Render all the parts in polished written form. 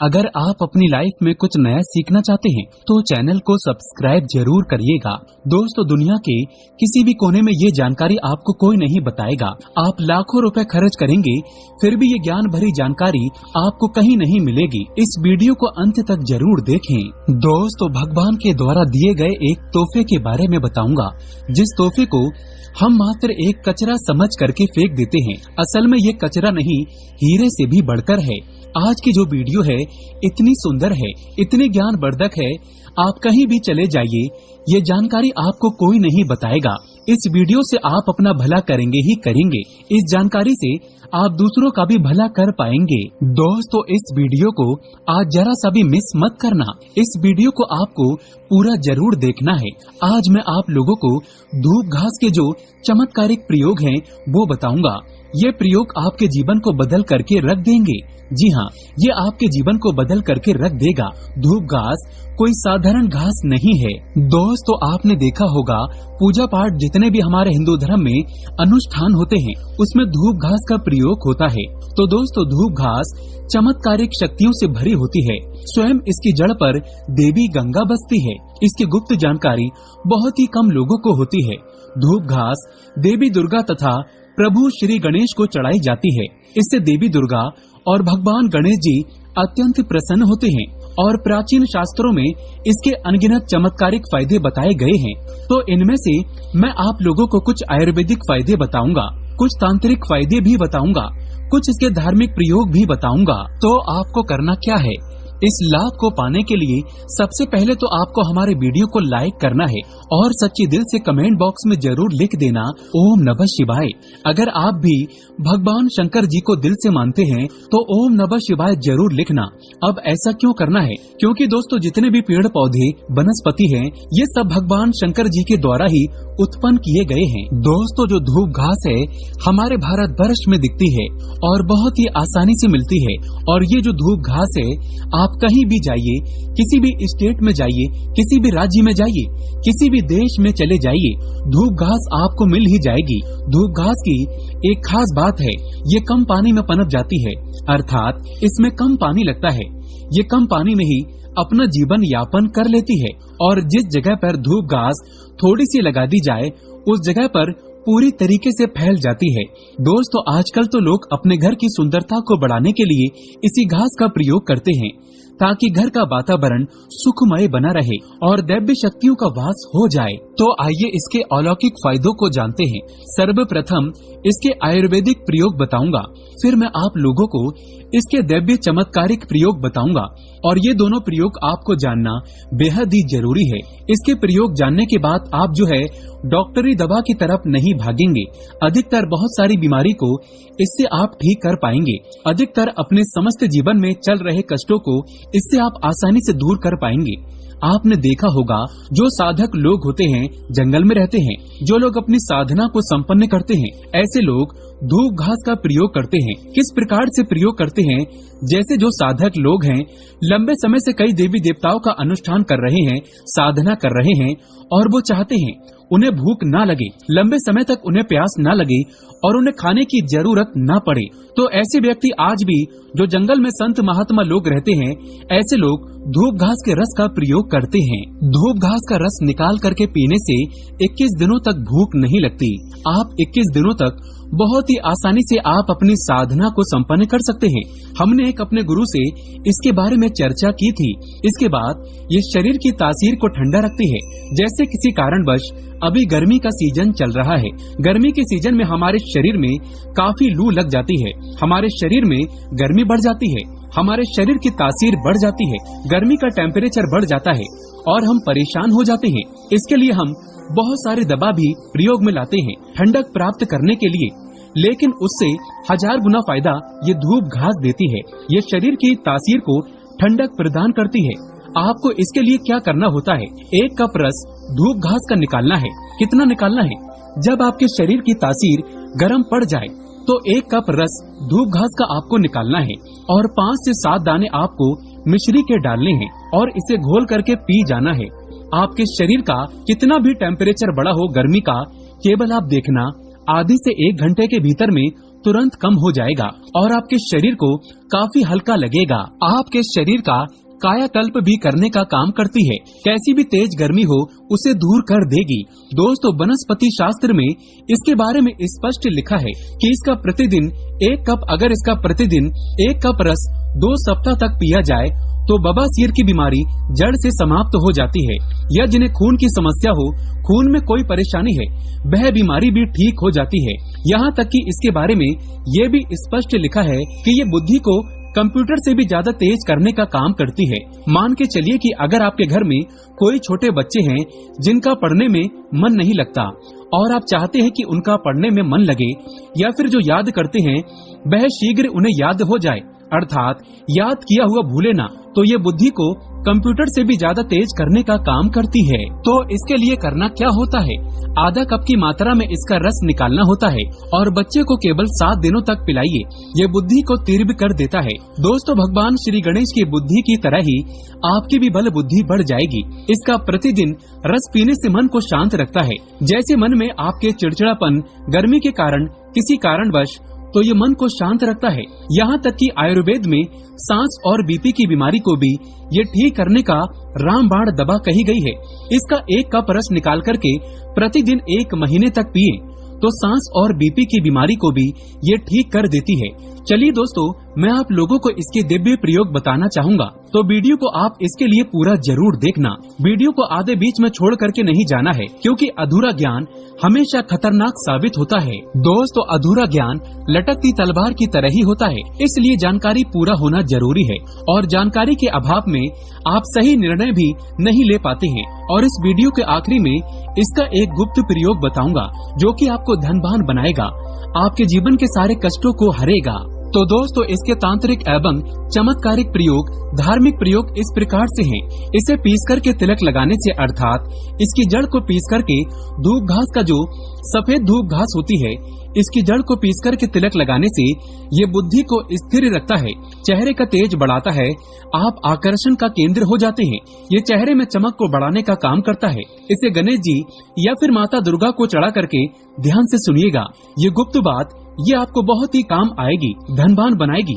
अगर आप अपनी लाइफ में कुछ नया सीखना चाहते हैं तो चैनल को सब्सक्राइब जरूर करिएगा। दोस्तों, दुनिया के किसी भी कोने में ये जानकारी आपको कोई नहीं बताएगा। आप लाखों रुपए खर्च करेंगे फिर भी ये ज्ञान भरी जानकारी आपको कहीं नहीं मिलेगी। इस वीडियो को अंत तक जरूर देखें। दोस्तों, भगवान के द्वारा दिए गए एक तोहफे के बारे में बताऊंगा, जिस तोहफे को हम मात्र एक कचरा समझ करके फेंक देते हैं। असल में ये कचरा नहीं, हीरे से भी बढ़कर है। आज की जो वीडियो है इतनी सुंदर है, इतनी ज्ञानवर्धक है, आप कहीं भी चले जाइए ये जानकारी आपको कोई नहीं बताएगा। इस वीडियो से आप अपना भला करेंगे ही करेंगे। इस जानकारी से आप दूसरों का भी भला कर पाएंगे। दोस्तों, इस वीडियो को आज जरा सा भी मिस मत करना। इस वीडियो को आपको पूरा जरूर देखना है। आज मैं आप लोगों को धूप घास के जो चमत्कारिक प्रयोग हैं वो बताऊंगा। ये प्रयोग आपके जीवन को बदल करके रख देंगे। जी हाँ, ये आपके जीवन को बदल करके रख देगा। धूप घास कोई साधारण घास नहीं है। दोस्तों, आपने देखा होगा पूजा पाठ जितने भी हमारे हिंदू धर्म में अनुष्ठान होते हैं उसमें धूप घास का प्रयोग होता है। तो दोस्तों, धूप घास चमत्कारिक शक्तियों से भरी होती है। स्वयं इसकी जड़ पर देवी गंगा बसती है। इसकी गुप्त जानकारी बहुत ही कम लोगों को होती है। धूप घास देवी दुर्गा तथा प्रभु श्री गणेश को चढ़ाई जाती है। इससे देवी दुर्गा और भगवान गणेश जी अत्यंत प्रसन्न होते हैं और प्राचीन शास्त्रों में इसके अनगिनत चमत्कारिक फायदे बताए गए हैं। तो इनमें से मैं आप लोगों को कुछ आयुर्वेदिक फायदे बताऊंगा, कुछ तांत्रिक फायदे भी बताऊंगा, कुछ इसके धार्मिक प्रयोग भी बताऊंगा। तो आपको करना क्या है? इस लाभ को पाने के लिए सबसे पहले तो आपको हमारे वीडियो को लाइक करना है और सच्चे दिल से कमेंट बॉक्स में जरूर लिख देना ओम नमः शिवाय। अगर आप भी भगवान शंकर जी को दिल से मानते हैं तो ओम नमः शिवाय जरूर लिखना। अब ऐसा क्यों करना है? क्योंकि दोस्तों, जितने भी पेड़ पौधे वनस्पति हैं ये सब भगवान शंकर जी के द्वारा ही उत्पन्न किए गए हैं। दोस्तों, जो धूप घास है हमारे भारत वर्ष में दिखती है और बहुत ही आसानी से मिलती है। और ये जो धूप घास है, आप कहीं भी जाइए, किसी भी स्टेट में जाइए, किसी भी राज्य में जाइए, किसी भी देश में चले जाइए, धूप घास आपको मिल ही जाएगी। धूप घास की एक खास बात है, ये कम पानी में पनप जाती है, अर्थात इसमें कम पानी लगता है। ये कम पानी में ही अपना जीवन यापन कर लेती है और जिस जगह पर धूप घास थोड़ी सी लगा दी जाए उस जगह पर पूरी तरीके से फैल जाती है। दोस्तों, आजकल तो लोग अपने घर की सुंदरता को बढ़ाने के लिए इसी घास का प्रयोग करते हैं ताकि घर का वातावरण सुखमय बना रहे और दैव्य शक्तियों का वास हो जाए। तो आइए इसके अलौकिक फायदों को जानते हैं। सर्वप्रथम इसके आयुर्वेदिक प्रयोग बताऊंगा, फिर मैं आप लोगों को इसके दैव्य चमत्कारिक प्रयोग बताऊंगा और ये दोनों प्रयोग आपको जानना बेहद ही जरूरी है। इसके प्रयोग जानने के बाद आप जो है डॉक्टरी दवा की तरफ नहीं भागेंगे। अधिकतर बहुत सारी बीमारी को इससे आप ठीक कर पाएंगे। अधिकतर अपने समस्त जीवन में चल रहे कष्टों को इससे आप आसानी से दूर कर पाएंगे। आपने देखा होगा जो साधक लोग होते हैं जंगल में रहते हैं, जो लोग अपनी साधना को संपन्न करते हैं, ऐसे लोग धूप घास का प्रयोग करते हैं। किस प्रकार से प्रयोग करते हैं? जैसे जो साधक लोग हैं लंबे समय से कई देवी देवताओं का अनुष्ठान कर रहे हैं, साधना कर रहे हैं और वो चाहते हैं उन्हें भूख ना लगे, लंबे समय तक उन्हें प्यास ना लगे और उन्हें खाने की जरूरत ना पड़े। तो ऐसे व्यक्ति आज भी जो जंगल में संत महात्मा लोग रहते हैं, ऐसे लोग धूप घास के रस का प्रयोग करते हैं। धूप घास का रस निकाल करके पीने से 21 दिनों तक भूख नहीं लगती। आप 21 दिनों तक बहुत ही आसानी से आप अपनी साधना को संपन्न कर सकते हैं। हमने एक अपने गुरु से इसके बारे में चर्चा की थी। इसके बाद ये शरीर की तासीर को ठंडा रखती है। जैसे किसी कारणवश अभी गर्मी का सीजन चल रहा है, गर्मी के सीजन में हमारे शरीर में काफी लू लग जाती है, हमारे शरीर में गर्मी बढ़ जाती है, हमारे शरीर की तासीर बढ़ जाती है, गर्मी का टेम्परेचर बढ़ जाता है और हम परेशान हो जाते हैं। इसके लिए हम बहुत सारी दवा भी प्रयोग में लाते हैं ठंडक प्राप्त करने के लिए, लेकिन उससे 1000 गुना फायदा ये धूप घास देती है। ये शरीर की तासीर को ठंडक प्रदान करती है। आपको इसके लिए क्या करना होता है? 1 कप रस धूप घास का निकालना है। कितना निकालना है? जब आपके शरीर की तासीर गर्म पड़ जाए तो 1 कप रस धूप घास का आपको निकालना है और 5 से 7 दाने आपको मिश्री के डालने हैं और इसे घोल करके पी जाना है। आपके शरीर का कितना भी टेम्परेचर बढ़ा हो गर्मी का, केवल आप देखना आधे से 1 घंटे के भीतर में तुरंत कम हो जाएगा और आपके शरीर को काफी हल्का लगेगा। आपके शरीर का कायाकल्प भी करने का काम करती है। कैसी भी तेज गर्मी हो उसे दूर कर देगी। दोस्तों, वनस्पति शास्त्र में इसके बारे में स्पष्ट लिखा है कि इसका प्रतिदिन 1 कप, अगर इसका प्रतिदिन 1 कप रस 2 सप्ताह तक पिया जाए तो बवासीर की बीमारी जड़ से समाप्त हो जाती है। या जिन्हें खून की समस्या हो, खून में कोई परेशानी है, वह बीमारी भी ठीक हो जाती है। यहाँ तक कि इसके बारे में ये भी स्पष्ट लिखा है कि ये बुद्धि को कंप्यूटर से भी ज्यादा तेज करने का काम करती है। मान के चलिए कि अगर आपके घर में कोई छोटे बच्चे हैं जिनका पढ़ने में मन नहीं लगता और आप चाहते हैं कि उनका पढ़ने में मन लगे, या फिर जो याद करते हैं वह शीघ्र उन्हें याद हो जाए, अर्थात याद किया हुआ भूले ना, तो ये बुद्धि को कंप्यूटर से भी ज्यादा तेज करने का काम करती है। तो इसके लिए करना क्या होता है? आधा कप की मात्रा में इसका रस निकालना होता है और बच्चे को केवल 7 दिनों तक पिलाइए। ये बुद्धि को तीव्र कर देता है। दोस्तों, भगवान श्री गणेश की बुद्धि की तरह ही आपकी भी बल बुद्धि बढ़ जाएगी। इसका प्रतिदिन रस पीने से मन को शांत रखता है। जैसे मन में आपके चिड़चिड़ापन, गर्मी के कारण, किसी कारणवश, तो ये मन को शांत रखता है। यहाँ तक कि आयुर्वेद में सांस और बीपी की बीमारी को भी ये ठीक करने का रामबाण दवा कही गई है। इसका 1 कप रस निकाल करके प्रतिदिन 1 महीने तक पिए तो सांस और बीपी की बीमारी को भी ये ठीक कर देती है। चलिए दोस्तों, मैं आप लोगों को इसके दिव्य प्रयोग बताना चाहूँगा, तो वीडियो को आप इसके लिए पूरा जरूर देखना। वीडियो को आधे बीच में छोड़ करके नहीं जाना है, क्योंकि अधूरा ज्ञान हमेशा खतरनाक साबित होता है। दोस्तों, अधूरा ज्ञान लटकती तलवार की तरह ही होता है, इसलिए जानकारी पूरा होना जरूरी है और जानकारी के अभाव में आप सही निर्णय भी नहीं ले पाते हैं। और इस वीडियो के आखिरी में इसका एक गुप्त प्रयोग बताऊंगा जो कि आपको धनवान बनाएगा, आपके जीवन के सारे कष्टों को हरेगा। तो दोस्तों, इसके तांत्रिक एवं चमत्कारिक प्रयोग, धार्मिक प्रयोग इस प्रकार से हैं। इसे पीस करके तिलक लगाने से, अर्थात इसकी जड़ को पीस करके, धूप घास का जो सफेद धूप घास होती है, इसकी जड़ को पीस करके तिलक लगाने से ये बुद्धि को स्थिर रखता है, चेहरे का तेज बढ़ाता है, आप आकर्षण का केंद्र हो जाते हैं। ये चेहरे में चमक को बढ़ाने का काम करता है। इसे गणेश जी या फिर माता दुर्गा को चढ़ा करके ध्यान से सुनिएगा। ये गुप्त बात ये आपको बहुत ही काम आएगी, धनवान बनाएगी,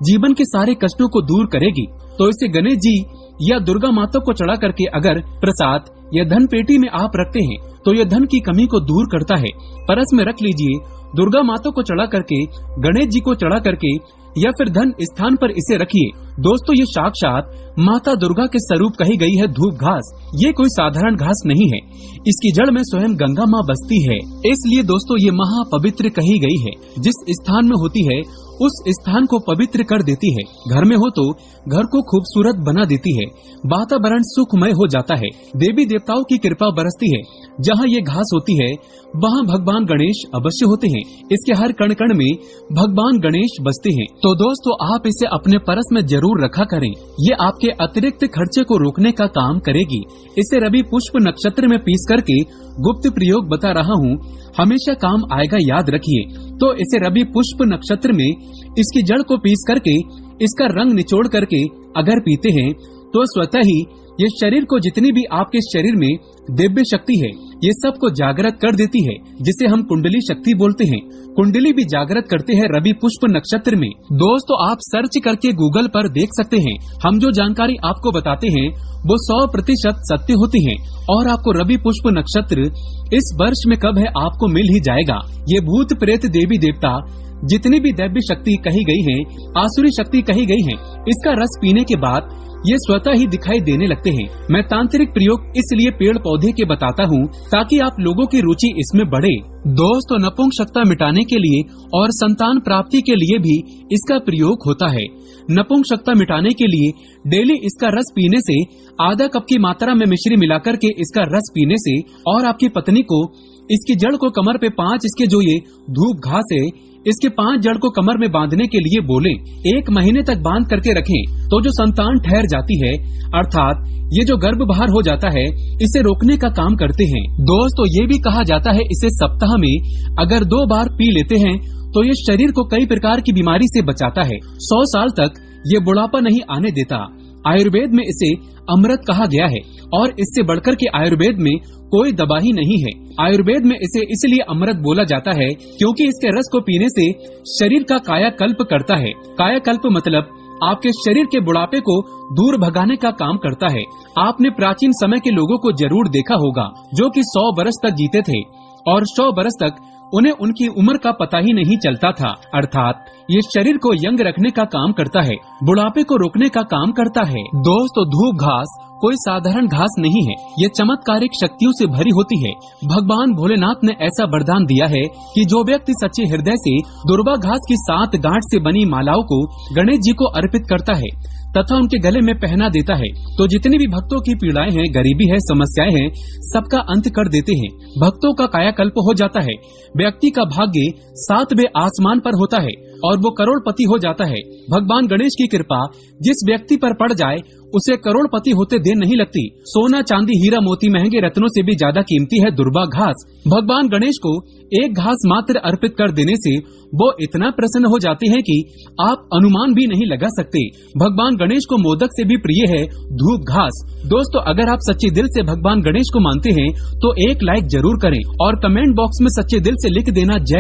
जीवन के सारे कष्टों को दूर करेगी। तो इसे गणेश जी या दुर्गा माता को चढ़ा करके अगर प्रसाद या धन पेटी में आप रखते हैं तो यह धन की कमी को दूर करता है। परस में रख लीजिए, दुर्गा माता को चढ़ा करके, गणेश जी को चढ़ा करके, या फिर धन स्थान पर इसे रखिए। दोस्तों, ये साक्षात माता दुर्गा के स्वरूप कही गई है धूप घास। ये कोई साधारण घास नहीं है, इसकी जड़ में स्वयं गंगा माँ बसती है। इसलिए दोस्तों, ये महापवित्र कही गई है। जिस स्थान में होती है उस स्थान को पवित्र कर देती है। घर में हो तो घर को खूबसूरत बना देती है, वातावरण सुखमय हो जाता है, देवी देवताओं की कृपा बरसती है। जहाँ ये घास होती है वहाँ भगवान गणेश अवश्य होते हैं। इसके हर कण कण में भगवान गणेश बसते हैं। तो दोस्तों, आप इसे अपने परस में जरूर रखा करें। ये आपके अतिरिक्त खर्चे को रोकने का काम करेगी। इसे रवि पुष्प नक्षत्र में पीस करके गुप्त प्रयोग बता रहा हूँ, हमेशा काम आएगा, याद रखिए। तो इसे रवि पुष्प नक्षत्र में इसकी जड़ को पीस करके, इसका रंग निचोड़ करके अगर पीते हैं तो स्वतः ही ये शरीर को, जितनी भी आपके शरीर में दिव्य शक्ति है, ये सब को जागृत कर देती है, जिसे हम कुंडली शक्ति बोलते हैं। कुंडली भी जागृत करते हैं रवि पुष्प नक्षत्र में। दोस्तों, आप सर्च करके गूगल पर देख सकते हैं। हम जो जानकारी आपको बताते हैं वो 100% सत्य होती है। और आपको रवि पुष्प नक्षत्र इस वर्ष में कब है आपको मिल ही जाएगा। ये भूत प्रेत देवी देवता जितनी भी दैव्य शक्ति कही गई है, आसुरी शक्ति कही गई है, इसका रस पीने के बाद ये स्वतः ही दिखाई देने लगते हैं। मैं तांत्रिक प्रयोग इसलिए पेड़ पौधे के बताता हूँ ताकि आप लोगों की रुचि इसमें बढ़े। दोस्तों, नपुंसकता मिटाने के लिए और संतान प्राप्ति के लिए भी इसका प्रयोग होता है। नपुंसकता मिटाने के लिए डेली इसका रस पीने से, आधा कप की मात्रा में मिश्री मिलाकर के इसका रस पीने से, और आपकी पत्नी को इसकी जड़ को कमर पे 5 इसके जो ये धूप घास है, इसके 5 जड़ को कमर में बांधने के लिए बोलें। 1 महीने तक बांध करके रखें तो जो संतान ठहर जाती है, अर्थात ये जो गर्भ बाहर हो जाता है, इसे रोकने का काम करते हैं। दोस्तों, ये भी कहा जाता है इसे सप्ताह में अगर 2 बार पी लेते हैं तो ये शरीर को कई प्रकार की बीमारी से बचाता है। 100 साल तक ये बुढ़ापा नहीं आने देता। आयुर्वेद में इसे अमृत कहा गया है और इससे बढ़कर के आयुर्वेद में कोई दवा ही नहीं है। आयुर्वेद में इसे इसलिए अमृत बोला जाता है क्योंकि इसके रस को पीने से शरीर का कायाकल्प करता है। कायाकल्प मतलब आपके शरीर के बुढ़ापे को दूर भगाने का काम करता है। आपने प्राचीन समय के लोगों को जरूर देखा होगा जो कि 100 बरस तक जीते थे और 100 बरस तक उन्हें उनकी उम्र का पता ही नहीं चलता था। अर्थात ये शरीर को यंग रखने का काम करता है, बुढ़ापे को रोकने का काम करता है। दोस्तों, धूप घास कोई साधारण घास नहीं है, ये चमत्कारिक शक्तियों से भरी होती है। भगवान भोलेनाथ ने ऐसा वरदान दिया है कि जो व्यक्ति सच्चे हृदय से दुर्वा घास की 7 गांठ से बनी मालाओं को गणेश जी को अर्पित करता है तथा उनके गले में पहना देता है तो जितनी भी भक्तों की पीड़ाएं हैं, गरीबी है, समस्याएं हैं, सबका अंत कर देते हैं। भक्तों का कायाकल्प हो जाता है। व्यक्ति का भाग्य 7वें आसमान पर होता है और वो करोड़पति हो जाता है। भगवान गणेश की कृपा जिस व्यक्ति पर पड़ जाए उसे करोड़पति होते देर नहीं लगती। सोना, चांदी, हीरा, मोती, महंगे रत्नों से भी ज्यादा कीमती है दुर्वा घास। भगवान गणेश को एक घास मात्र अर्पित कर देने से वो इतना प्रसन्न हो जाते हैं कि आप अनुमान भी नहीं लगा सकते। भगवान गणेश को मोदक से भी प्रिय है धूप घास। दोस्तों, अगर आप सच्चे दिल से भगवान गणेश को मानते हैं तो एक लाइक जरूर करें और कमेंट बॉक्स में सच्चे दिल से लिख देना जय